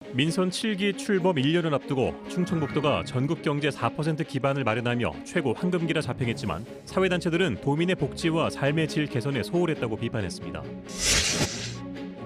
민선 7기 출범 1년을 앞두고 충청북도가 전국 경제 4% 기반을 마련하며 최고 황금기라 자평했지만 사회단체들은 도민의 복지와 삶의 질 개선에 소홀했다고 비판했습니다.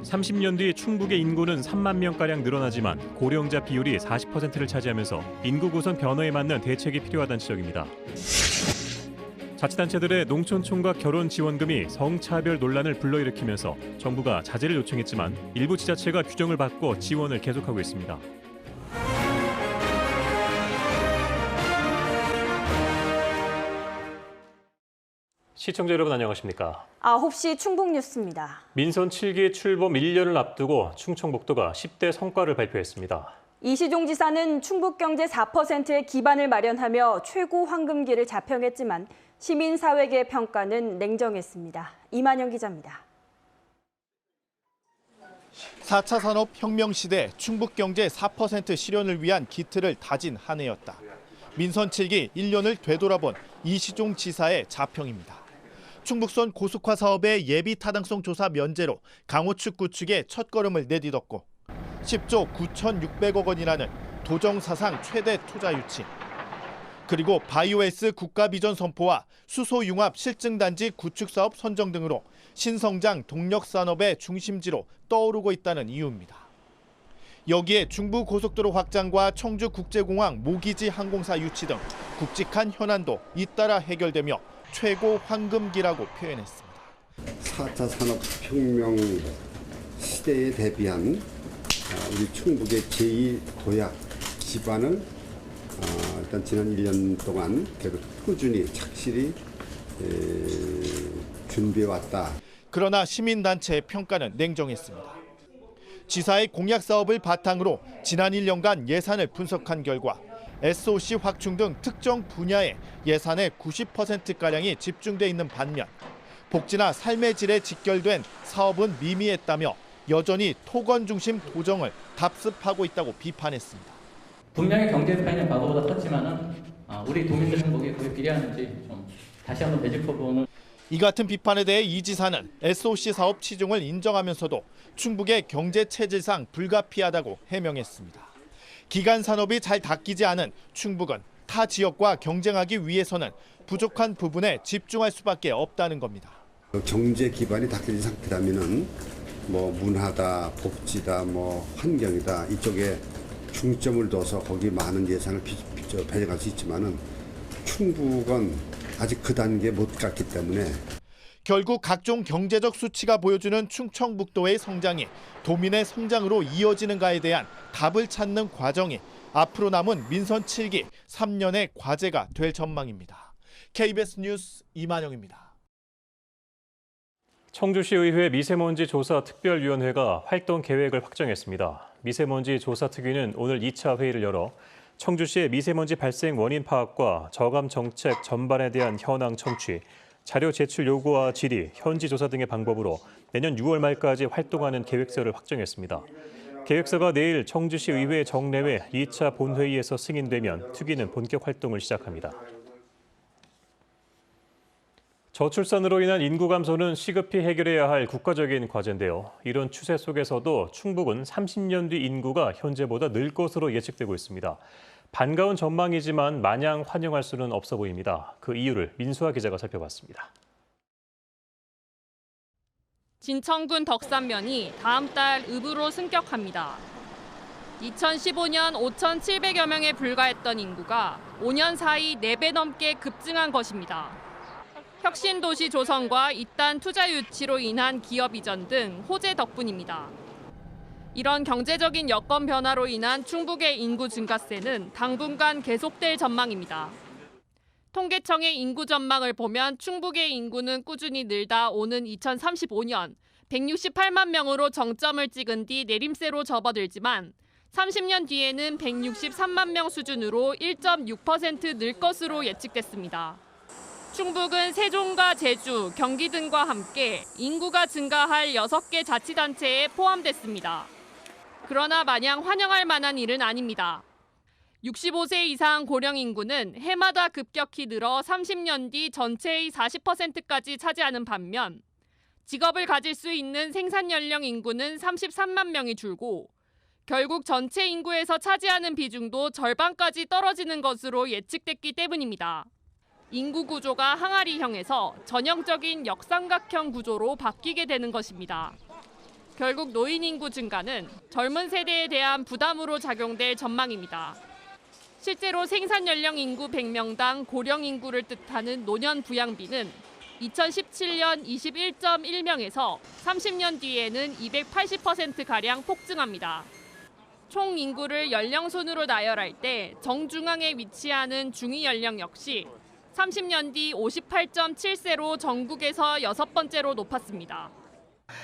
30년 뒤 충북의 인구는 3만 명가량 늘어나지만 고령자 비율이 40%를 차지하면서 인구 구성 변화에 맞는 대책이 필요하다는 지적입니다. 자치단체들의 농촌총각 결혼 지원금이 성차별 논란을 불러일으키면서 정부가 자제를 요청했지만 일부 지자체가 규정을 받고 지원을 계속하고 있습니다. 시청자 여러분 안녕하십니까? 9시 충북 뉴스입니다. 민선 7기 출범 1년을 앞두고 충청북도가 10대 성과를 발표했습니다. 이시종 지사는 충북 경제 4%의 기반을 마련하며 최고 황금기를 자평했지만 시민사회계 평가는 냉정했습니다. 이만영 기자입니다. 4차 산업혁명 시대 충북 경제 4% 실현을 위한 기틀을 다진 한 해였다. 민선 7기 1년을 되돌아본 이시종 지사의 자평입니다. 충북선 고속화 사업의 예비 타당성 조사 면제로 강호축 구축에 첫걸음을 내딛었고 10조 9,600억 원이라는 도정 사상 최대 투자 유치, 그리고 바이오S 국가 비전 선포와 수소 융합 실증단지 구축 사업 선정 등으로 신성장 동력 산업의 중심지로 떠오르고 있다는 이유입니다. 여기에 중부 고속도로 확장과 청주 국제공항 모기지 항공사 유치 등 굵직한 현안도 잇따라 해결되며 최고 황금기라고 표현했습니다. 4차 산업혁명 시대에 대비한 우리 충북의 제2도약 기반을 일단 지난 1년 동안 계속 꾸준히 착실히 준비해왔다. 그러나 시민단체의 평가는 냉정했습니다. 지사의 공약 사업을 바탕으로 지난 1년간 예산을 분석한 결과 SOC 확충 등 특정 분야에 예산의 90%가량이 집중돼 있는 반면 복지나 삶의 질에 직결된 사업은 미미했다며 여전히 토건 중심 도정을 답습하고 있다고 비판했습니다. 분명히 경제 파이는 과거보다 컸지만은 우리 도민들 행복이 거의 비례하는지 좀 다시 한번 되짚어보는. 이 같은 비판에 대해 이 지사는 SOC 사업 치중을 인정하면서도 충북의 경제 체질상 불가피하다고 해명했습니다. 기간 산업이 잘 닦이지 않은 충북은 타 지역과 경쟁하기 위해서는 부족한 부분에 집중할 수밖에 없다는 겁니다. 경제 기반이 닦여진 상태라면은 문화다, 복지다, 환경이다 이쪽에 중점을 둬서 거기 많은 예산을 배정할 수 있지만은 충북은 아직 그 단계에 못 갔기 때문에 결국 각종 경제적 수치가 보여주는 충청북도의 성장이 도민의 성장으로 이어지는가에 대한 답을 찾는 과정이 앞으로 남은 민선 7기 3년의 과제가 될 전망입니다. KBS 뉴스 이만영입니다. 청주시의회 미세먼지 조사 특별위원회가 활동 계획을 확정했습니다. 미세먼지 조사 특위는 오늘 2차 회의를 열어 청주시의 미세먼지 발생 원인 파악과 저감 정책 전반에 대한 현황 청취, 자료 제출 요구와 질의, 현지 조사 등의 방법으로 내년 6월 말까지 활동하는 계획서를 확정했습니다. 계획서가 내일 청주시 의회 정례회 2차 본회의에서 승인되면 특위는 본격 활동을 시작합니다. 저출산으로 인한 인구 감소는 시급히 해결해야 할 국가적인 과제인데요. 이런 추세 속에서도 충북은 30년 뒤 인구가 현재보다 늘 것으로 예측되고 있습니다. 반가운 전망이지만 마냥 환영할 수는 없어 보입니다. 그 이유를 민수아 기자가 살펴봤습니다. 진천군 덕산면이 다음 달 읍으로 승격합니다. 2015년 5,700여 명에 불과했던 인구가 5년 사이 4배 넘게 급증한 것입니다. 혁신도시 조성과 이딴 투자 유치로 인한 기업 이전 등 호재 덕분입니다. 이런 경제적인 여건 변화로 인한 충북의 인구 증가세는 당분간 계속될 전망입니다. 통계청의 인구 전망을 보면 충북의 인구는 꾸준히 늘다 오는 2035년 168만 명으로 정점을 찍은 뒤 내림세로 접어들지만 30년 뒤에는 163만 명 수준으로 1.6% 늘 것으로 예측됐습니다. 충북은 세종과 제주, 경기 등과 함께 인구가 증가할 6개 자치단체에 포함됐습니다. 그러나 마냥 환영할 만한 일은 아닙니다. 65세 이상 고령 인구는 해마다 급격히 늘어 30년 뒤 전체의 40%까지 차지하는 반면 직업을 가질 수 있는 생산 연령 인구는 33만 명이 줄고 결국 전체 인구에서 차지하는 비중도 절반까지 떨어지는 것으로 예측됐기 때문입니다. 인구 구조가 항아리형에서 전형적인 역삼각형 구조로 바뀌게 되는 것입니다. 결국 노인 인구 증가는 젊은 세대에 대한 부담으로 작용될 전망입니다. 실제로 생산 연령 인구 100명당 고령 인구를 뜻하는 노년 부양비는 2017년 21.1명에서 30년 뒤에는 280%가량 폭증합니다. 총 인구를 연령 순으로 나열할 때 정중앙에 위치하는 중위 연령 역시 30년 뒤 58.7세로 전국에서 6번째로 높았습니다.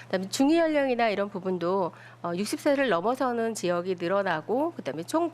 그다음에 중위 연령이나 이런 부분도 60세를 넘어서는 지역이 늘어나고 그다음에 총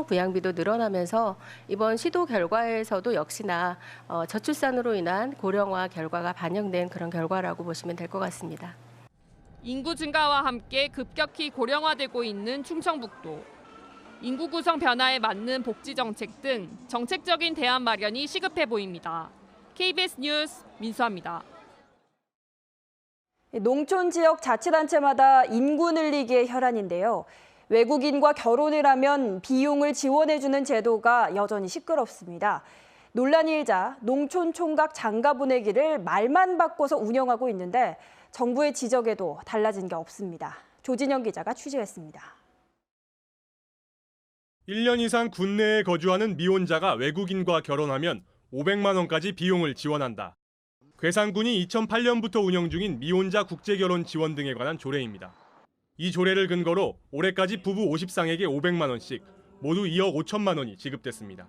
부양비도 늘어나면서 이번 시도 결과에서도 역시나 저출산으로 인한 고령화 결과가 반영된 그런 결과라고 보시면 될 것 같습니다. 인구 증가와 함께 급격히 고령화되고 있는 충청북도. 인구 구성 변화에 맞는 복지 정책 등 정책적인 대안 마련이 시급해 보입니다. KBS 뉴스 민수아입니다. 농촌 지역 자치단체마다 인구 늘리기의 혈안인데요. 외국인과 결혼을 하면 비용을 지원해주는 제도가 여전히 시끄럽습니다. 논란이 일자 농촌 총각 장가 보내기를 말만 바꿔서 운영하고 있는데 정부의 지적에도 달라진 게 없습니다. 조진영 기자가 취재했습니다. 1년 이상 국내에 거주하는 미혼자가 외국인과 결혼하면 500만 원까지 비용을 지원한다. 괴산군이 2008년부터 운영 중인 미혼자 국제결혼 지원 등에 관한 조례입니다. 이 조례를 근거로 올해까지 부부 50쌍에게 500만 원씩 모두 2억 5천만 원이 지급됐습니다.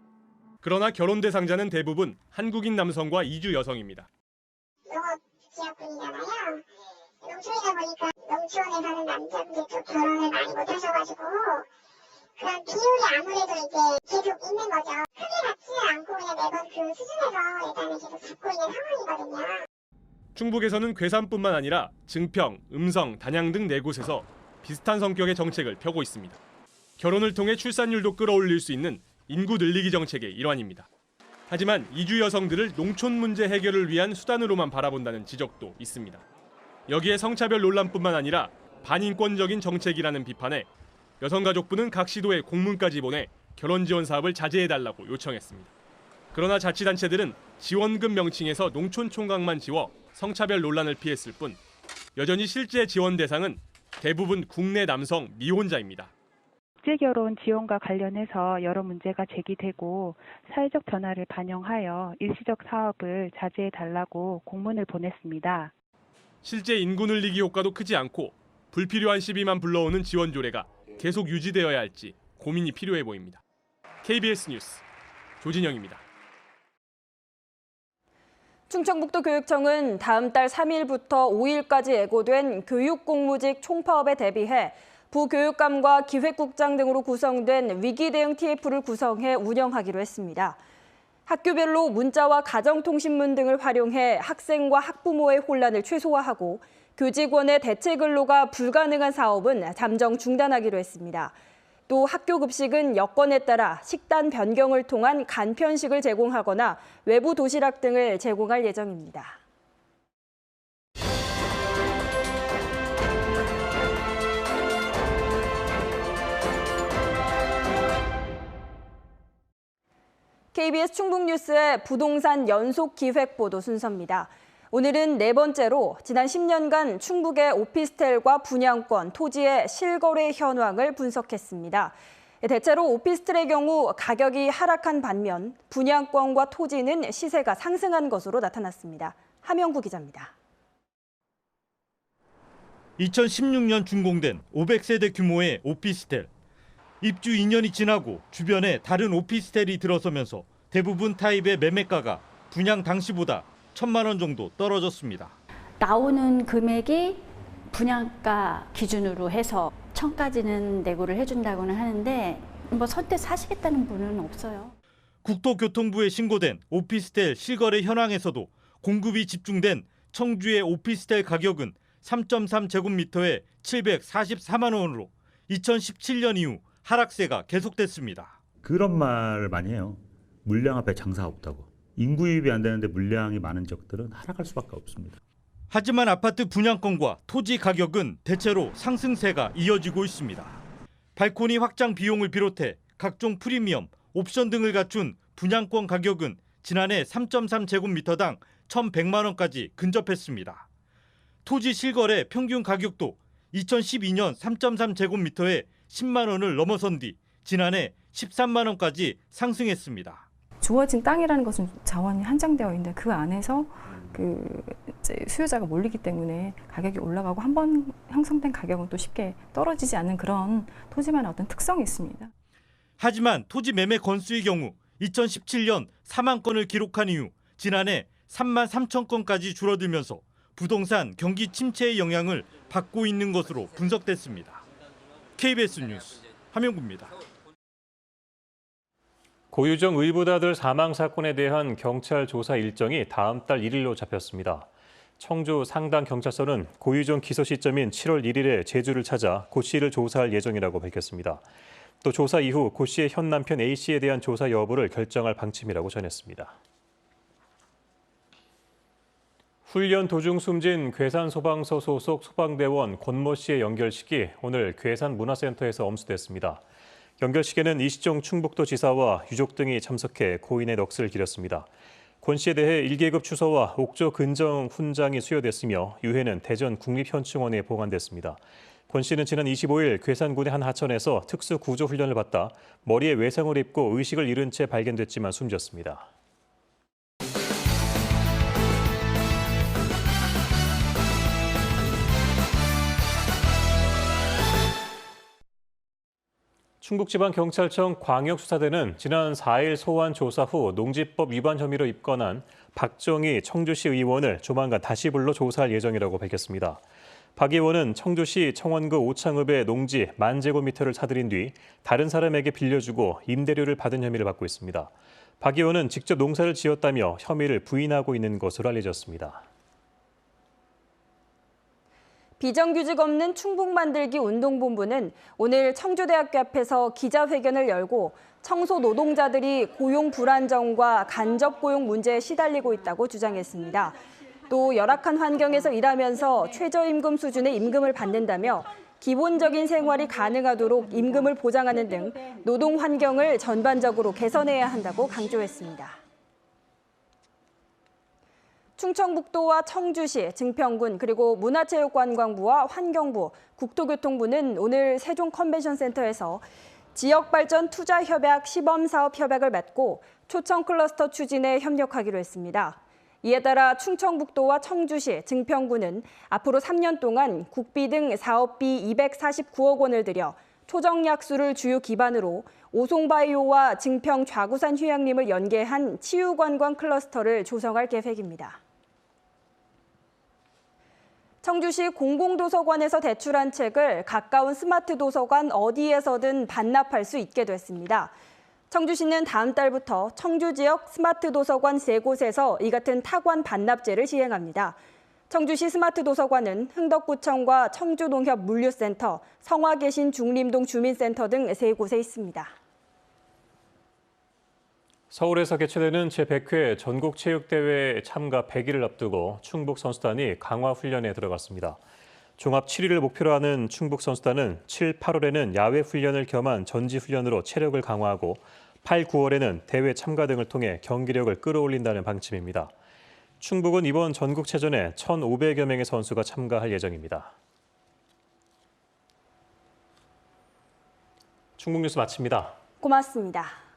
그러나 결혼 대상자는 대부분 한국인 남성과 이주 여성입니다. 농업 지역분이잖아요. 농촌이다 보니까 농촌에 사는 남자분들도 결혼을 많이 못 하셔가지고 그런 비율이 아무래도 이제 계속 있는 거죠. 크게 낮지는 않고 그냥 매번 그 수준에서 일단은 계속 잡고 있는 상황이거든요. 충북에서는 괴산뿐만 아니라 증평, 음성, 단양 등 4곳에서 비슷한 성격의 정책을 펴고 있습니다. 결혼을 통해 출산율도 끌어올릴 수 있는 인구 늘리기 정책의 일환입니다. 하지만 이주 여성들을 농촌 문제 해결을 위한 수단으로만 바라본다는 지적도 있습니다. 여기에 성차별 논란뿐만 아니라 반인권적인 정책이라는 비판에 여성가족부는 각 시도에 공문까지 보내 결혼 지원 사업을 자제해달라고 요청했습니다. 그러나 자치단체들은 지원금 명칭에서 농촌 총각만 지워 성차별 논란을 피했을 뿐 여전히 실제 지원 대상은 대부분 국내 남성 미혼자입니다. 국제결혼 지원과 관련해서 여러 문제가 제기되고 사회적 변화를 반영하여 일시적 사업을 자제해달라고 공문을 보냈습니다. 실제 인구 늘리기 효과도 크지 않고 불필요한 시비만 불러오는 지원 조례가 계속 유지되어야 할지 고민이 필요해 보입니다. KBS 뉴스 조진영입니다. 충청북도 교육청은 다음 달 3일부터 5일까지 예고된 교육공무직 총파업에 대비해 부교육감과 기획국장 등으로 구성된 위기대응 TF를 구성해 운영하기로 했습니다. 학교별로 문자와 가정통신문 등을 활용해 학생과 학부모의 혼란을 최소화하고 교직원의 대체 근로가 불가능한 사업은 잠정 중단하기로 했습니다. 또 학교 급식은 여건에 따라 식단 변경을 통한 간편식을 제공하거나 외부 도시락 등을 제공할 예정입니다. KBS 충북뉴스의 부동산 연속 기획 보도 순서입니다. 오늘은 네 번째로 지난 10년간 충북의 오피스텔과 분양권, 토지의 실거래 현황을 분석했습니다. 대체로 오피스텔의 경우 가격이 하락한 반면 분양권과 토지는 시세가 상승한 것으로 나타났습니다. 하명구 기자입니다. 2016년 준공된 500세대 규모의 오피스텔. 입주 2년이 지나고 주변에 다른 오피스텔이 들어서면서 대부분 타입의 매매가가 분양 당시보다 1,000만 원 정도 떨어졌습니다. 나오는 금액이 분양가 기준으로 해서 1,000까지는 내고를 해준다고는 하는데 선뜻 사시겠다는 분은 없어요. 국토교통부에 신고된 오피스텔 실거래 현황에서도 공급이 집중된 청주의 오피스텔 가격은 3.3제곱미터에 744만 원으로 2017년 이후 하락세가 계속됐습니다. 그런 말을 많이 해요. 물량 앞에 장사가 없다고. 인구 유입이 안 되는데 물량이 많은 지역들은 하락할 수밖에 없습니다. 하지만 아파트 분양권과 토지 가격은 대체로 상승세가 이어지고 있습니다. 발코니 확장 비용을 비롯해 각종 프리미엄, 옵션 등을 갖춘 분양권 가격은 지난해 3.3제곱미터당 1,100만 원까지 근접했습니다. 토지 실거래 평균 가격도 2012년 3.3제곱미터에 10만 원을 넘어선 뒤 지난해 13만 원까지 상승했습니다. 주어진 땅이라는 것은 자원이 한정되어 있는데 그 안에서 이제 수요자가 몰리기 때문에 가격이 올라가고 한번 형성된 가격은 또 쉽게 떨어지지 않는 그런 토지만의 어떤 특성이 있습니다. 하지만 토지 매매 건수의 경우 2017년 4만 건을 기록한 이후 지난해 3만 3천 건까지 줄어들면서 부동산 경기 침체의 영향을 받고 있는 것으로 분석됐습니다. KBS 뉴스 함영구입니다. 고유정 의붓아들 사망 사건에 대한 경찰 조사 일정이 다음 달 1일로 잡혔습니다. 청주 상당경찰서는 고유정 기소 시점인 7월 1일에 제주를 찾아 고 씨를 조사할 예정이라고 밝혔습니다. 또 조사 이후 고 씨의 현 남편 A 씨에 대한 조사 여부를 결정할 방침이라고 전했습니다. 훈련 도중 숨진 괴산소방서 소속 소방대원 권모 씨의 연결식이 오늘 괴산문화센터에서 엄수됐습니다. 연결식에는 이시종 충북도지사와 유족 등이 참석해 고인의 넋을 기렸습니다. 권 씨에 대해 1계급 추서와 옥조 근정 훈장이 수여됐으며 유해는 대전 국립현충원에 보관됐습니다. 권 씨는 지난 25일 괴산군의 한 하천에서 특수구조훈련을 받다 머리에 외상을 입고 의식을 잃은 채 발견됐지만 숨졌습니다. 충북지방경찰청 광역수사대는 지난 4일 소환 조사 후 농지법 위반 혐의로 입건한 박정희 청주시 의원을 조만간 다시 불러 조사할 예정이라고 밝혔습니다. 박 의원은 청주시 청원구 오창읍의 농지 10,000제곱미터를 사들인 뒤 다른 사람에게 빌려주고 임대료를 받은 혐의를 받고 있습니다. 박 의원은 직접 농사를 지었다며 혐의를 부인하고 있는 것으로 알려졌습니다. 비정규직 없는 충북 만들기 운동본부는 오늘 청주대학교 앞에서 기자회견을 열고 청소 노동자들이 고용 불안정과 간접 고용 문제에 시달리고 있다고 주장했습니다. 또 열악한 환경에서 일하면서 최저임금 수준의 임금을 받는다며 기본적인 생활이 가능하도록 임금을 보장하는 등 노동 환경을 전반적으로 개선해야 한다고 강조했습니다. 충청북도와 청주시, 증평군, 그리고 문화체육관광부와 환경부, 국토교통부는 오늘 세종 컨벤션센터에서 지역발전 투자협약 시범사업 협약을 맺고 초청 클러스터 추진에 협력하기로 했습니다. 이에 따라 충청북도와 청주시, 증평군은 앞으로 3년 동안 국비 등 사업비 249억 원을 들여 초정약수를 주요 기반으로 오송바이오와 증평 좌구산 휴양림을 연계한 치유관광 클러스터를 조성할 계획입니다. 청주시 공공도서관에서 대출한 책을 가까운 스마트 도서관 어디에서든 반납할 수 있게 됐습니다. 청주시는 다음 달부터 청주 지역 스마트 도서관 3곳에서 이 같은 타관 반납제를 시행합니다. 청주시 스마트 도서관은 흥덕구청과 청주농협 물류센터, 성화계신 중림동 주민센터 등 3곳에 있습니다. 서울에서 개최되는 제100회 전국체육대회 참가 100일을 앞두고 충북 선수단이 강화 훈련에 들어갔습니다. 종합 7위를 목표로 하는 충북 선수단은 7, 8월에는 야외 훈련을 겸한 전지 훈련으로 체력을 강화하고 8, 9월에는 대회 참가 등을 통해 경기력을 끌어올린다는 방침입니다. 충북은 이번 전국체전에 1,500여 명의 선수가 참가할 예정입니다. 충북 뉴스 마칩니다. 고맙습니다.